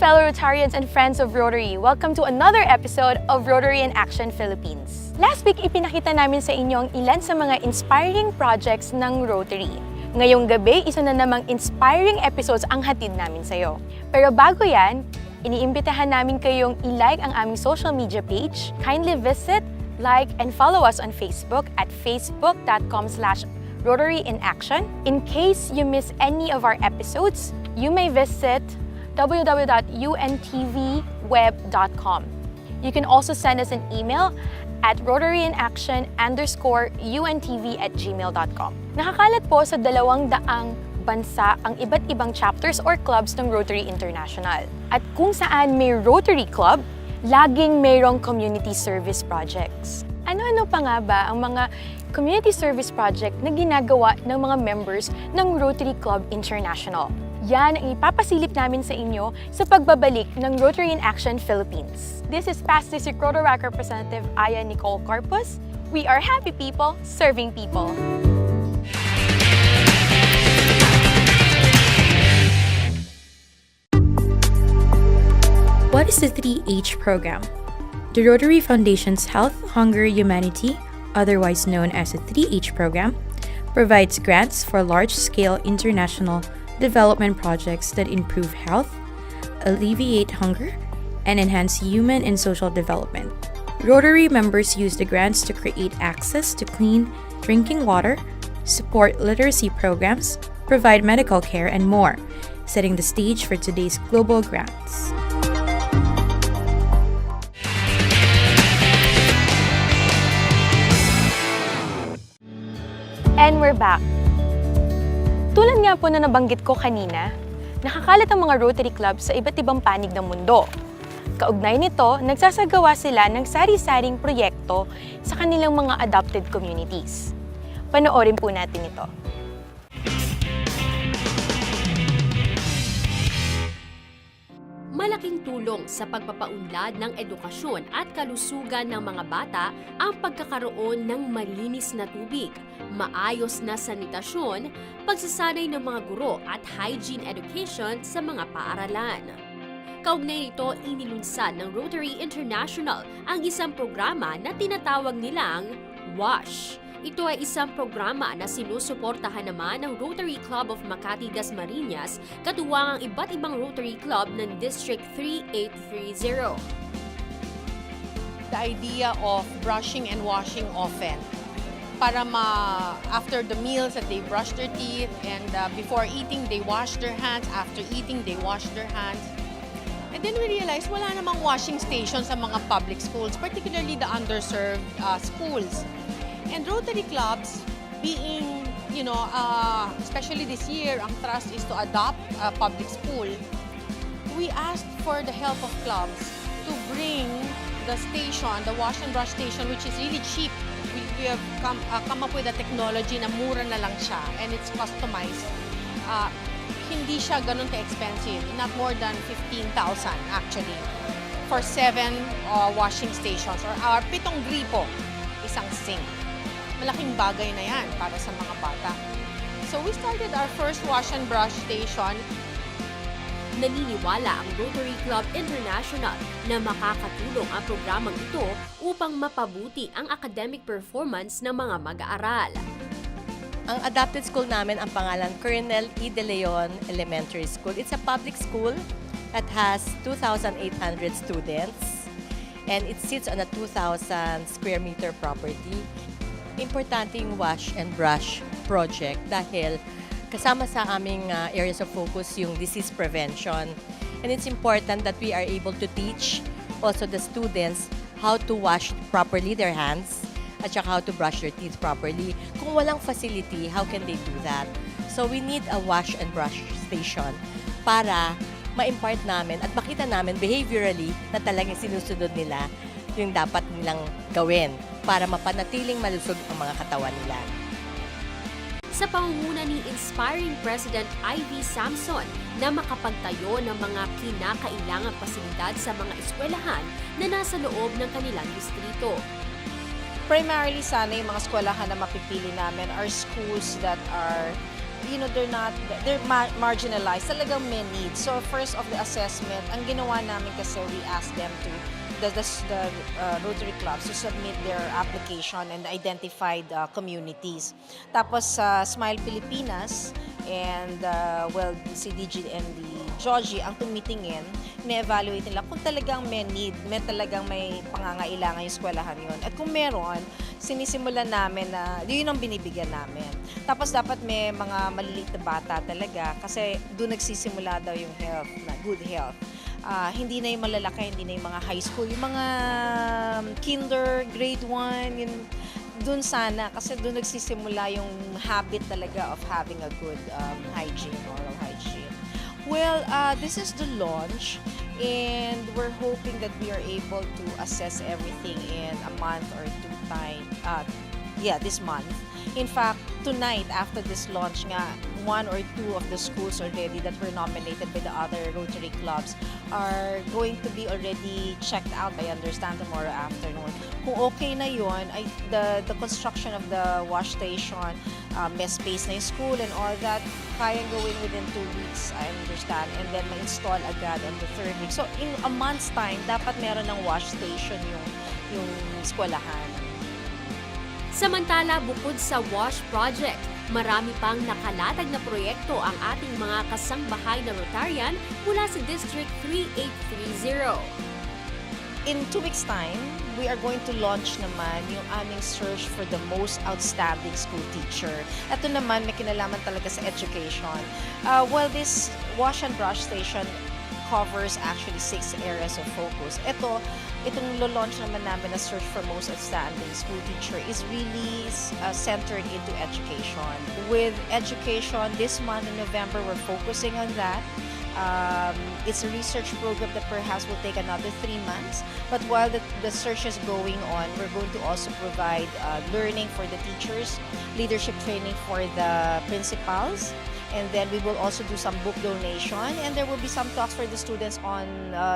fellow Rotarians and friends of Rotary. Welcome to another episode of Rotary in Action Philippines. Last week, ipinakita namin sa inyo ang ilan sa mga inspiring projects ng Rotary. Ngayong gabi, isa na namang inspiring episodes ang hatid namin sa iyo. Pero bago yan, iniimbitahan namin kayong i-like ang aming social media page. Kindly visit, like, and follow us on Facebook at facebook.com/RotaryInAction. In case you miss any of our episodes, you may visit www.untvweb.com. You can also send us an email at rotaryinaction_untv@gmail.com. Nakakalat po sa 200 bansa ang iba't ibang chapters or clubs ng Rotary International. At kung saan may Rotary Club, laging mayroong community service projects. Ano-ano pa nga ba ang mga community service project na ginagawa ng mga members ng Rotary Club International? Yan ang ipapasilip namin sa inyo sa pagbabalik ng Rotary in Action Philippines. This is Past District Rotaract Representative Aya Nicole Carpus. We are happy people serving people. What is the 3H program? The Rotary Foundation's Health, Hunger, Humanity, otherwise known as the 3H program, provides grants for large-scale international development projects that improve health, alleviate hunger, and enhance human and social development. Rotary members use the grants to create access to clean drinking water, support literacy programs, provide medical care, and more, setting the stage for today's global grants. And we're back. Tulad nga po na nabanggit ko kanina, nakakalat ang mga Rotary Clubs sa iba't ibang panig ng mundo. Kaugnay nito, nagsasagawa sila ng sari-saring proyekto sa kanilang mga adopted communities. Panoorin po natin ito. Malaking tulong sa pagpapaunlad ng edukasyon at kalusugan ng mga bata ang pagkakaroon ng malinis na tubig, maayos na sanitasyon, pagsasanay ng mga guro at hygiene education sa mga paaralan. Kaugnay nito, inilunsad ng Rotary International ang isang programa na tinatawag nilang WASH. Ito ay isang programa na sinusuportahan naman ng Rotary Club of Makati Dasmariñas katuwang ang iba't ibang Rotary Club ng District 3830. The idea of brushing and washing often para after the meals that they brush their teeth and before eating they wash their hands, after eating they wash their hands. And then we realized wala namang washing station sa mga public schools, particularly the underserved schools. And Rotary clubs, being, especially this year, ang thrust is to adopt a public school. We asked for the help of clubs to bring the station, the wash and brush station, which is really cheap. We have come up with a technology na mura na lang siya, and it's customized. Hindi siya ganun ka-expensive, not more than 15,000 actually, for 7 washing stations, or 7 gripo, isang sink. Malaking bagay na yan para sa mga bata. So we started our first wash and brush station. Naniniwala ang Rotary Club International na makakatulong ang programang ito upang mapabuti ang academic performance ng mga mag-aaral. Ang adopted school namin, ang pangalan Colonel E. De Leon Elementary School. It's a public school that has 2,800 students and it sits on a 2,000 square meter property. Importante yung wash and brush project dahil kasama sa aming areas of focus yung disease prevention. And it's important that we are able to teach also the students how to wash properly their hands at saka how to brush their teeth properly. Kung walang facility, how can they do that? So we need a wash and brush station para ma-impart namin at makita namin behaviorally na talagang sinusunod nila yung dapat nilang gawin para mapanatiling malusog ang mga katawan nila. Sa pangunguna ni Inspiring President Ivy Samson na makapagtayo ng mga kinakailangang pasilidad sa mga eskwelahan na nasa loob ng kanilang distrito. Primarily sana yung mga eskwelahan na mapipili namin are schools that are they're marginalized. Talagang may needs. So first of the assessment, ang ginawa namin kasi we asked them to, the Rotary clubs to submit their application and identified communities. Tapos sa Smile Filipinas and si DG and the Georgie ang tumitingin, ine-evaluate nila kung talagang may need, talagang may pangangailangan yung eskwelahan yun. At kung meron, sinisimulan namin na yun ang binibigyan namin. Tapos dapat may mga maliliit na bata talaga kasi doon nagsisimula daw yung health, na good health. Hindi na yung malalaki, hindi na yung mga high school, yung mga kinder, grade 1, yun, doon sana kasi doon nagsisimula yung habit talaga of having a good hygiene, oral hygiene. Well, this is the launch and we're hoping that we are able to assess everything in a month or two time. This month. In fact, tonight after this launch nga, one or two of the schools already that were nominated by the other Rotary clubs are going to be already checked out, I understand, tomorrow afternoon. Kung okay na yun, the construction of the wash station, may space na yung school and all that, kayang gawin within 2 weeks, I understand, and then ma-install agad on the 3rd week. So in a month's time, dapat meron ng wash station yung eskwelahan. Samantala, bukod sa WASH project, marami pang nakalatag na proyekto ang ating mga kasangbahay na Rotarian mula sa District 3830. In 2 weeks' time, we are going to launch naman yung aming search for the most outstanding school teacher. Ito naman, may kinalaman talaga sa education. This wash and brush station covers actually 6 areas of focus. Itong launch naman namin na search for most outstanding school teacher is really centered into education. With education, this month in November, we're focusing on that. It's a research program that perhaps will take another 3 months. But while the search is going on, we're going to also provide learning for the teachers, leadership training for the principals, and then we will also do some book donation, and there will be some talks for the students on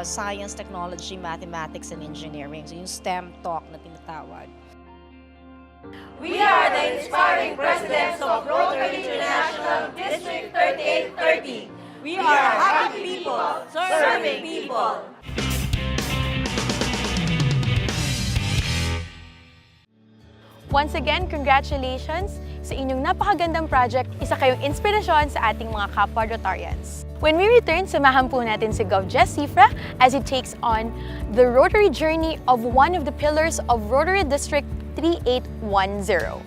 science, technology, mathematics, and engineering. So yung STEM talk na tinatawag. We are the inspiring presidents of Rotary International District 3830. We are happy people, serving people. Once again, congratulations sa inyong napakagandang project. Isa kayong inspirasyon sa ating mga kapwa Rotarians. When we return, samahan po natin si Gov. Jess Cifra as he takes on the Rotary journey of one of the pillars of Rotary District 3810.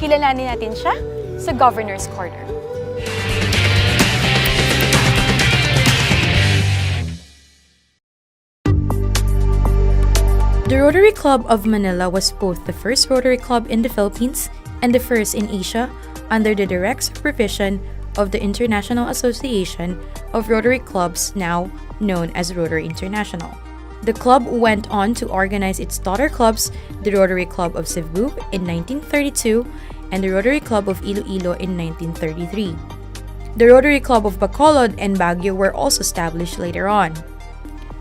Kilalanin natin siya sa Governor's Corner. The Rotary Club of Manila was both the first Rotary Club in the Philippines and the first in Asia under the direct supervision of the International Association of Rotary Clubs, now known as Rotary International. The club went on to organize its daughter clubs, the Rotary Club of Cebu in 1932 and the Rotary Club of Iloilo in 1933. The Rotary Club of Bacolod and Baguio were also established later on.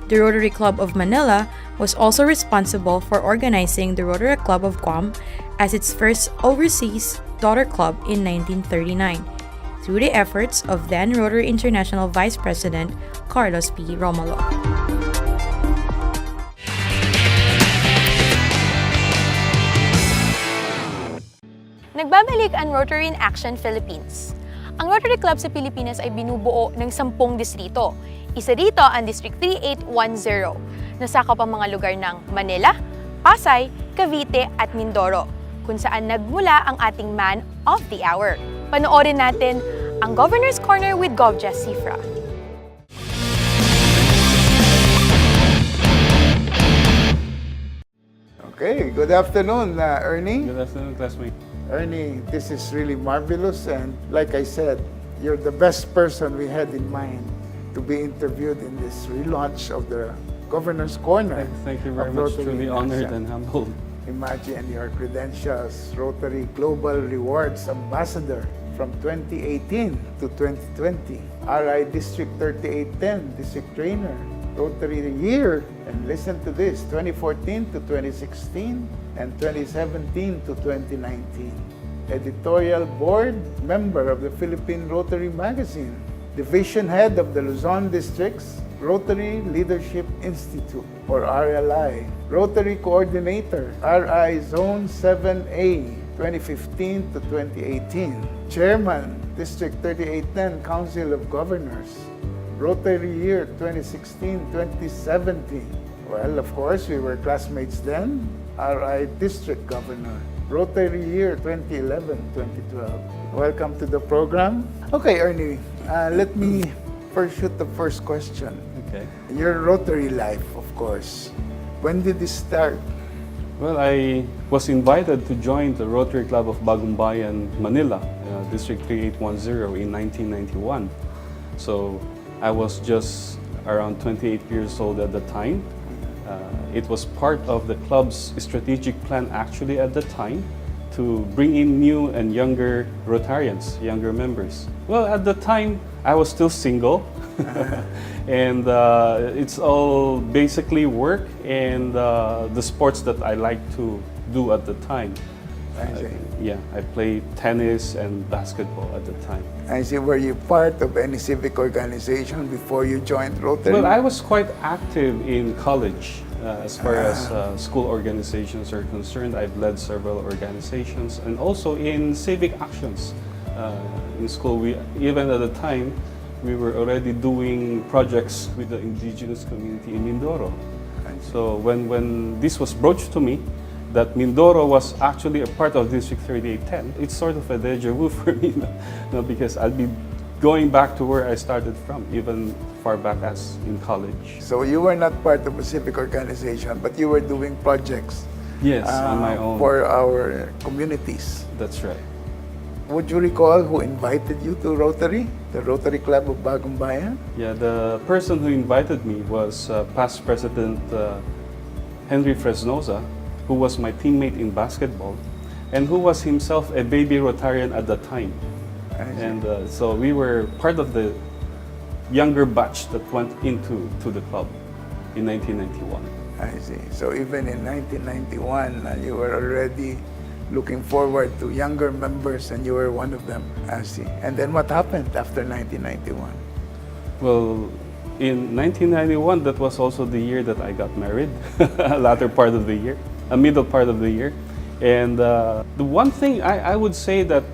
The Rotary Club of Manila was also responsible for organizing the Rotary Club of Guam as its first overseas daughter club in 1939, through the efforts of then Rotary International Vice President Carlos P. Romulo. Nagbabalik ang Rotary in Action Philippines. Ang Rotary Club sa Pilipinas ay binubuo ng 10 distrito. Isa dito ang District 3810, nasakop ang mga lugar ng Manila, Pasay, Cavite at Mindoro, kung saan nagmula ang ating Man of the Hour. Panoorin natin ang Governor's Corner with Gov. Jess Cifra. Okay, good afternoon, Ernie. Good afternoon, classmate. Ernie, this is really marvelous, and like I said, you're the best person we had in mind to be interviewed in this relaunch of the Governor's Corner. Thank you very of much. Rotary Truly in honored Action. and humbled. Imagine your credentials, Rotary Global Rewards Ambassador from 2018 to 2020, RI District 3810 District Trainer, Rotary Year, and listen to this, 2014 to 2016 and 2017 to 2019. editorial board member of the Philippine Rotary magazine, division head of the Luzon District's Rotary Leadership Institute, or RLI, Rotary Coordinator, RI Zone 7A, 2015 to 2018, Chairman, District 3810 Council of Governors, Rotary Year 2016-2017. Well, of course, we were classmates then, RI District Governor, Rotary Year 2011-2012. Welcome to the program. Okay, Ernie, let me first shoot the first question. Okay. Your Rotary life, of course. When did this start? Well, I was invited to join the Rotary Club of Bagong Bayan, Manila, District 3810 in 1991. So I was just around 28 years old at the time. It was part of the club's strategic plan actually at the time to bring in new and younger Rotarians, younger members. Well, at the time, I was still single. And it's all basically work and the sports that I like to do at the time. I see. Yeah, I played tennis and basketball at the time. I see. Were you part of any civic organization before you joined Rotary? Well, I was quite active in college as far as school organizations are concerned. I've led several organizations and also in civic actions in school. Even at the time, we were already doing projects with the indigenous community in Mindoro. So when this was broached to me, that Mindoro was actually a part of District 3810, it's sort of a deja vu for me, because I'll be going back to where I started from, even far back as in college. So you were not part of a civic organization, but you were doing projects. Yes, on my own. For our communities. That's right. Would you recall who invited you to Rotary, the Rotary Club of Bagong Bayan? Yeah, the person who invited me was past President Henry Fresnoza, who was my teammate in basketball, and who was himself a baby Rotarian at the time. And so we were part of the younger batch that went into the club in 1991. I see. So even in 1991, you were already looking forward to younger members, and you were one of them. I see. And then what happened after 1991? Well, in 1991, that was also the year that I got married, a latter part of the year, a middle part of the year. And the one thing I would say that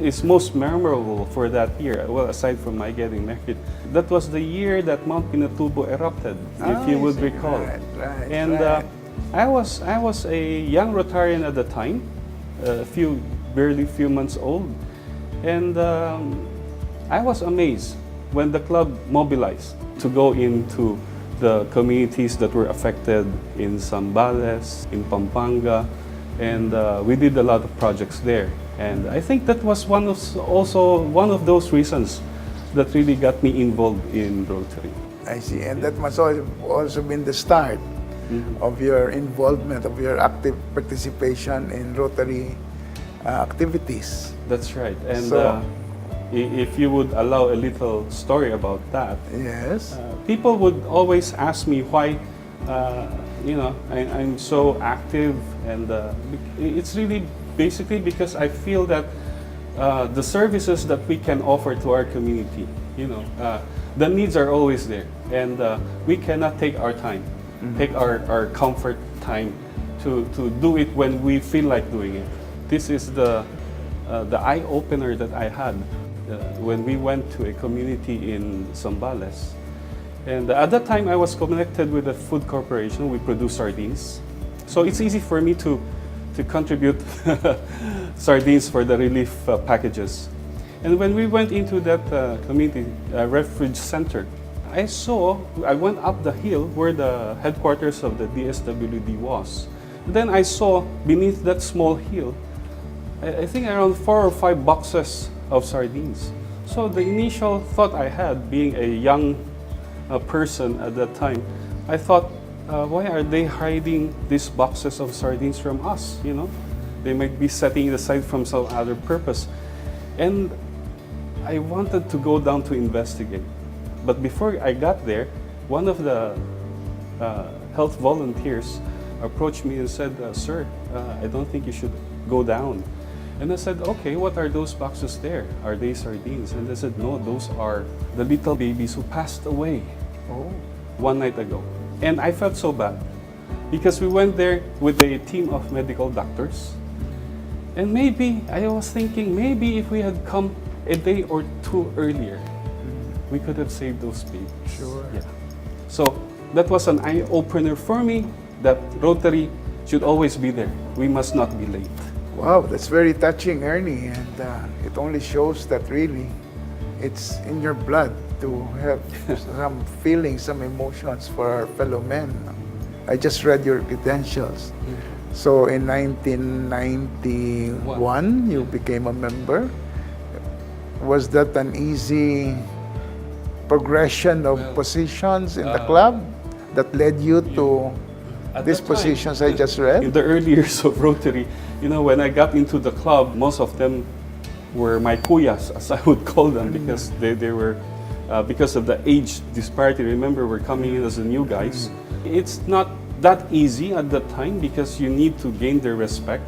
is most memorable for that year, well, aside from my getting married, that was the year that Mount Pinatubo erupted, if you would recall. Right, And I was a young Rotarian at the time, barely few months old, and I was amazed when the club mobilized to go into the communities that were affected in Zambales, in Pampanga, and we did a lot of projects there. And I think that was also one of those reasons that really got me involved in Rotary. I see. And that must also been the start of your involvement, of your active participation in Rotary activities. That's right. And So- if you would allow a little story about that, Yes. people would always ask me why, I'm so active, and it's really basically because I feel that the services that we can offer to our community, the needs are always there, and we cannot take our time, take our comfort time to do it when we feel like doing it. This is the eye opener that I had when we went to a community in Zambales. And at that time, I was connected with the food corporation. We produce sardines. So it's easy for me to contribute sardines for the relief packages. And when we went into that community refuge center, I went up the hill where the headquarters of the DSWD was. Then I saw beneath that small hill, I think around 4 or 5 boxes of sardines. So the initial thought I had, being a young person at that time, I thought, why are they hiding these boxes of sardines from us? They might be setting it aside from some other purpose. And I wanted to go down to investigate. But before I got there, one of the health volunteers approached me and said, "Sir, I don't think you should go down. And I said, okay, what are those boxes there? Are they sardines? And they said, no, those are the little babies who passed away one night ago. And I felt so bad because we went there with a team of medical doctors. And maybe, I was thinking, maybe if we had come a day or two earlier, we could have saved those babies. Sure. Yeah. So that was an eye-opener for me that Rotary should always be there. We must not be late. Wow, that's very touching, Ernie, and it only shows that really it's in your blood to have some feelings, some emotions for our fellow men. I just read your credentials. So in 1991, you became a member. Was that an easy progression of positions in the club that led you to these positions I just read? In the early years of Rotary, you know, when I got into the club, most of them were my kuyas, as I would call them, because they were, because of the age disparity. Remember, we're coming in as the new guys. It's not that easy at that time because you need to gain the respect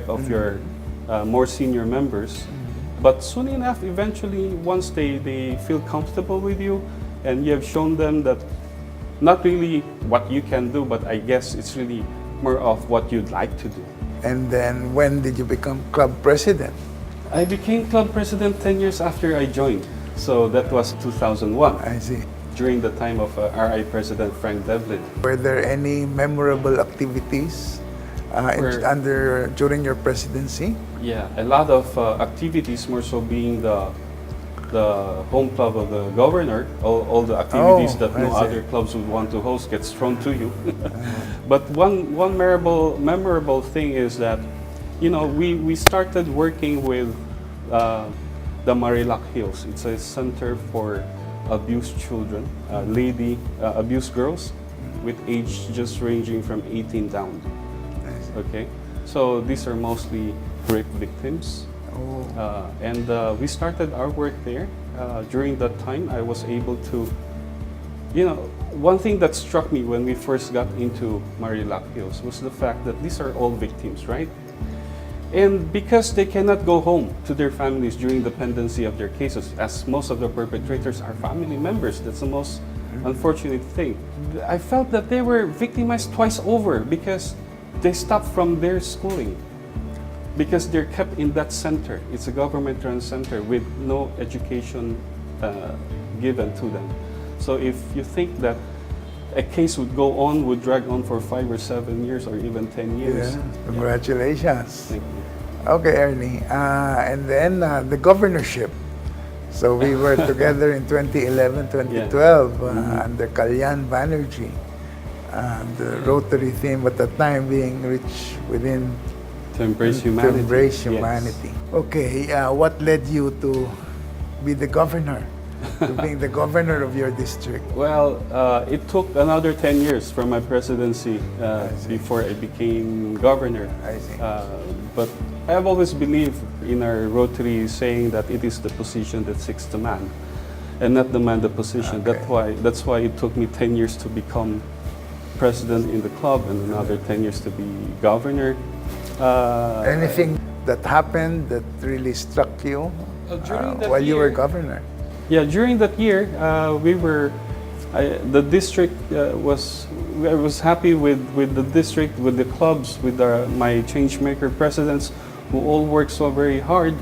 of your more senior members. But soon enough, eventually, once they feel comfortable with you and you have shown them that not really what you can do, but I guess it's really more of what you'd like to do. And then when did you become club president? I became club president 10 years after I joined. So that was 2001. I see. During the time of RI President Frank Devlin. Were there any memorable activities during your presidency? Yeah, a lot of activities, more so being the home club of the governor. All the activities that no other clubs would want to host gets thrown to you. But one memorable thing is that, you know, we started working with the Marilac Hills. It's a center for abused children, abused girls with age just ranging from 18 down. Okay, so these are mostly rape victims. And we started our work there. During that time, I was able to, you know, one thing that struck me when we first got into Marilac Hills was the fact that these are all victims, right? And because they cannot go home to their families during the pendency of their cases, as most of the perpetrators are family members, that's the most unfortunate thing. I felt that they were victimized twice over because they stopped from their schooling, because they're kept in that center. It's a government-run center with no education given to them. So if you think that a case would drag on for 5 or 7 years or even 10 years. Yeah. Congratulations. Thank you. Okay, Ernie. And then the governorship. So we were together in 2011, 2012 under Kalyan Banerjee. The Rotary theme at the time being rich within To embrace humanity. To embrace humanity. Yes. Okay, what led you to be the governor? To being the governor of your district? Well, it took another 10 years from my presidency before I became governor. I see. But I've always believed in our Rotary saying that it is the position that seeks the man, and not the man the position. Okay. That's why it took me 10 years to become president in the club and another 10 years to be governor. Anything that happened that really struck you while you were governor? Yeah, during that year, the district I was happy with the district, with the clubs, with my changemaker presidents who all worked so very hard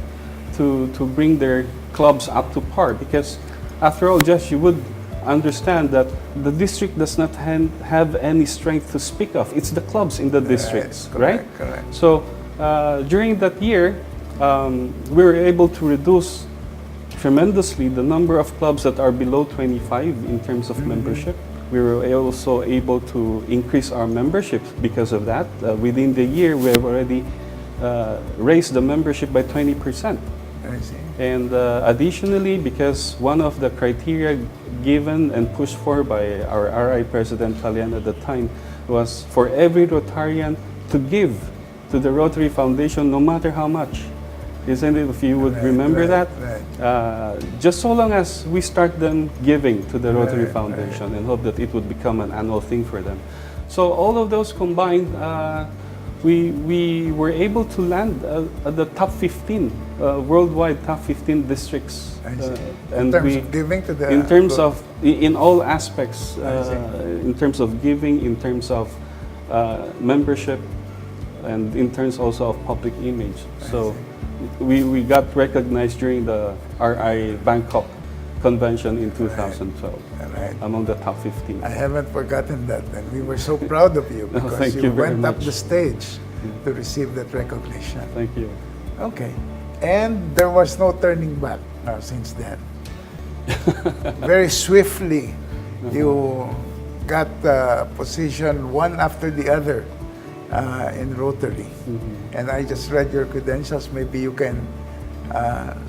to bring their clubs up to par. Because after all, Josh, you would understand that the district does not have any strength to speak of. It's the clubs in the districts, right? Correct. So during that year, we were able to reduce tremendously the number of clubs that are below 25 in terms of membership. We were also able to increase our membership because of that. Within the year, we have already raised the membership by 20%. I see. And additionally, because one of the criteria given and pushed for by our RI President Kalyan at the time was for every Rotarian to give to the Rotary Foundation no matter how much. Isn't it, if you would remember that? Just so long as we start them giving to the Rotary Foundation and hope that it would become an annual thing for them. So all of those combined we were able to land at the top 15, worldwide top 15 districts. I see. And in terms we, of giving to the... in terms of, in all aspects, I see. in terms of giving, in terms of membership, and in terms also of public image. So we got recognized during the RI Bangkok convention in 2012 Right. among the top 15. I haven't forgotten that, and we were so proud of you because thank you you very went up much. the stage to receive that recognition. Thank you. Okay. And there was no turning back since then. Very swiftly, you got position one after the other in Rotary. And I just read your credentials. Maybe you can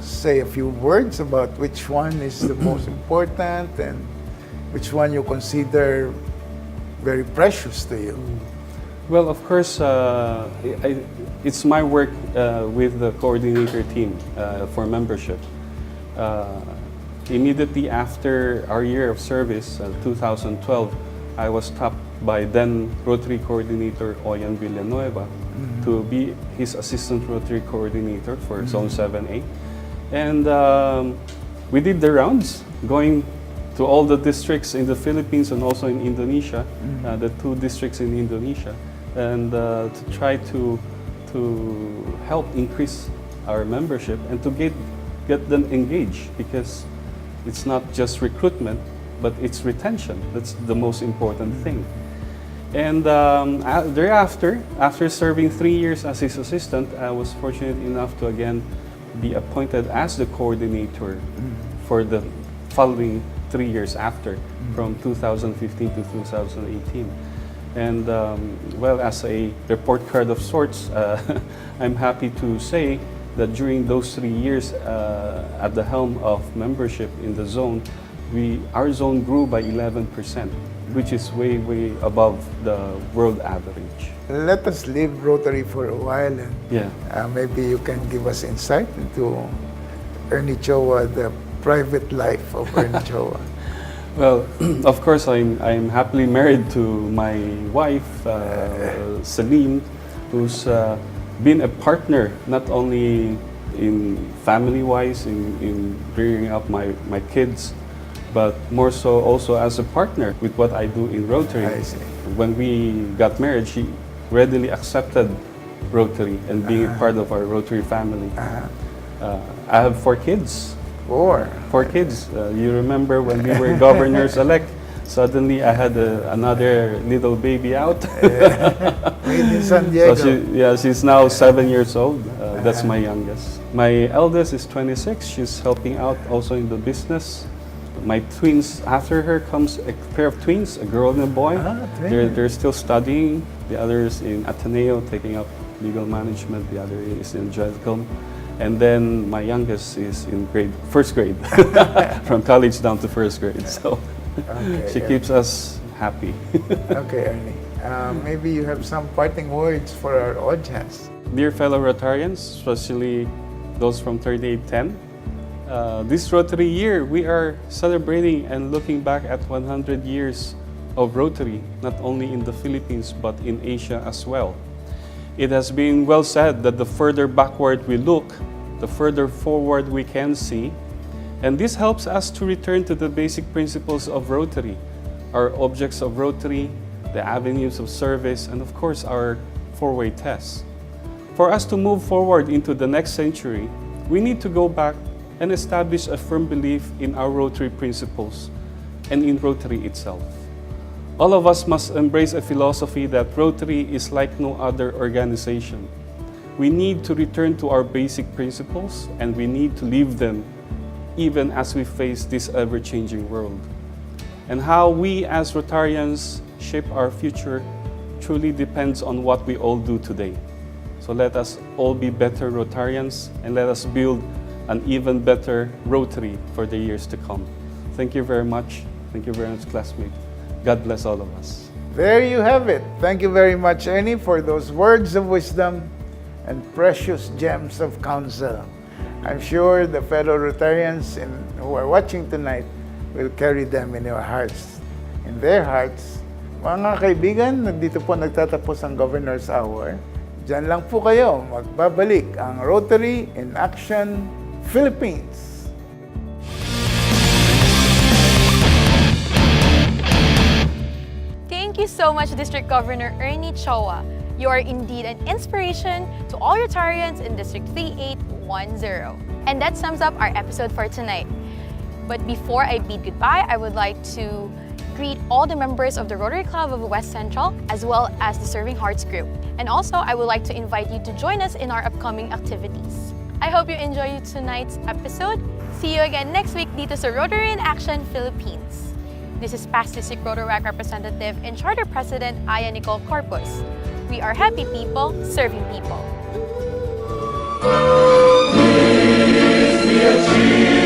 say a few words about which one is the most important and which one you consider very precious to you. Well, of course, it's my work with the coordinator team for membership. Immediately after our year of service, 2012, I was tapped by then Rotary coordinator Oyan Villanueva to be his assistant Rotary coordinator for Zone 7A. And we did the rounds, going to all the districts in the Philippines and also in Indonesia, the 2 districts in Indonesia, and to try to help increase our membership and to get them engaged, because it's not just recruitment, but it's retention. That's the most important thing. And thereafter, after serving 3 years as his assistant, I was fortunate enough to again be appointed as the coordinator for the following 3 years after, from 2015 to 2018. And well, as a report card of sorts, I'm happy to say that during those 3 years at the helm of membership in the zone, our zone grew by 11%, which is way, way above the world average. Let us leave Rotary for a while, and maybe you can give us insight into Ernie Choa, the private life of Ernie Choa. Well, of course, I'm happily married to my wife, Celine, who's been a partner not only in family-wise, in bringing up my kids, but more so also as a partner with what I do in Rotary. I see. When we got married, she readily accepted Rotary and being a part of our Rotary family. I have 4 kids. 4 kids. You remember when we were governors-elect, suddenly I had another little baby out. Made in San Diego. So she's now 7 years old. That's my youngest. My eldest is 26. She's helping out also in the business. My twins, after her comes a pair of twins, a girl and a boy. They're still studying. The other is in Ateneo, taking up legal management. The other is in Jedcom. And then my youngest is in first grade, from college down to first grade. So she keeps us happy. Okay, Ernie. Maybe you have some parting words for our audience. Dear fellow Rotarians, especially those from 3810, this Rotary year, we are celebrating and looking back at 100 years of Rotary, not only in the Philippines, but in Asia as well. It has been well said that the further backward we look, the further forward we can see. And this helps us to return to the basic principles of Rotary, our objects of Rotary, the avenues of service, and of course our 4-way tests. For us to move forward into the next century, we need to go back and establish a firm belief in our Rotary principles and in Rotary itself. All of us must embrace a philosophy that Rotary is like no other organization. We need to return to our basic principles, and we need to live them even as we face this ever-changing world. And how we as Rotarians shape our future truly depends on what we all do today. So let us all be better Rotarians, and let us build an even better Rotary for the years to come. Thank you very much. Thank you very much, classmates. God bless all of us. There you have it. Thank you very much, Ernie, for those words of wisdom and precious gems of counsel. I'm sure the fellow Rotarians who are watching tonight will carry them in your hearts. In their hearts. Mga kaibigan, dito po nagtatapos ang Governor's Hour. Diyan lang po kayo, magbabalik ang Rotary in Action Philippines. Thank you so much, District Governor Ernie Choa. You are indeed an inspiration to all Rotarians in District 3810. And that sums up our episode for tonight. But before I bid goodbye, I would like to greet all the members of the Rotary Club of West Central, as well as the Serving Hearts group. And also, I would like to invite you to join us in our upcoming activities. I hope you enjoyed tonight's episode. See you again next week dito sa Rotary in Action Philippines. This is past District Rotaract Representative and Charter President Aya Nicole Corpus. We are happy people serving people. Please be achieved.